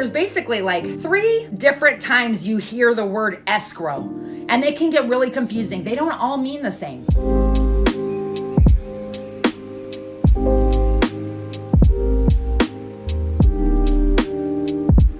there's basically like 3 different times you hear the word escrow, and they can get really confusing. They don't all mean the same.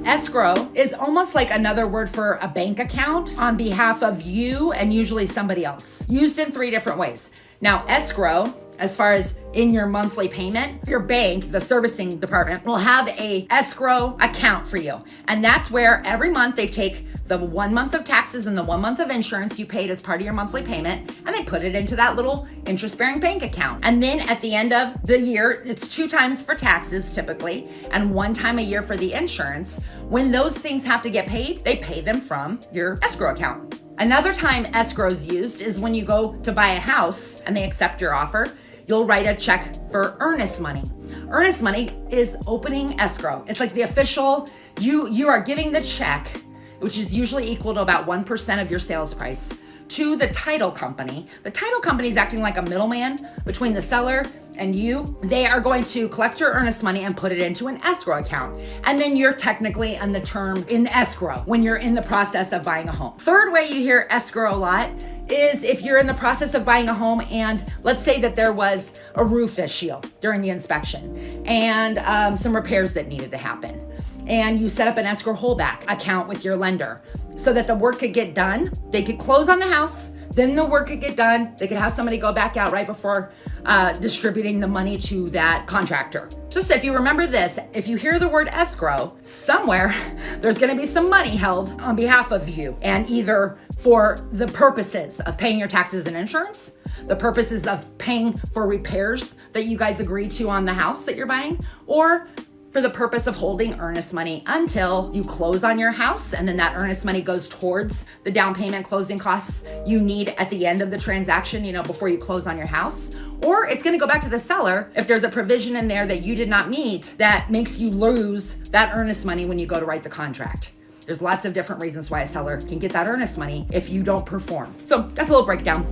Escrow is almost like another word for a bank account on behalf of you and usually somebody else, used in 3 different ways. Now, escrow, as far as in your monthly payment, your bank, the servicing department, will have a escrow account for you. And that's where every month they take the 1 month of taxes and the 1 month of insurance you paid as part of your monthly payment, and they put it into that little interest-bearing bank account. And then at the end of the year, it's 2 times for taxes typically, and 1 time a year for the insurance. When those things have to get paid, they pay them from your escrow account. Another time escrow is used is when you go to buy a house and they accept your offer. You'll write a check for earnest money. Earnest money is opening escrow. It's like the official, you are giving the check, which is usually equal to about 1% of your sales price, to the title company. The title company is acting like a middleman between the seller and you. They are going to collect your earnest money and put it into an escrow account. And then you're technically on the term in escrow when you're in the process of buying a home. Third way you hear escrow a lot is if you're in the process of buying a home and let's say that there was a roof issue during the inspection and some repairs that needed to happen. And you set up an escrow holdback account with your lender so that the work could get done. They could close on the house, then the work could get done. They could have somebody go back out right before distributing the money to that contractor. Just if you remember this, if you hear the word escrow, somewhere there's gonna be some money held on behalf of you, and either for the purposes of paying your taxes and insurance, the purposes of paying for repairs that you guys agreed to on the house that you're buying, or for the purpose of holding earnest money until you close on your house, and then that earnest money goes towards the down payment closing costs you need at the end of the transaction, before you close on your house. Or it's gonna go back to the seller if there's a provision in there that you did not meet that makes you lose that earnest money when you go to write the contract. There's lots of different reasons why a seller can get that earnest money if you don't perform. So that's a little breakdown.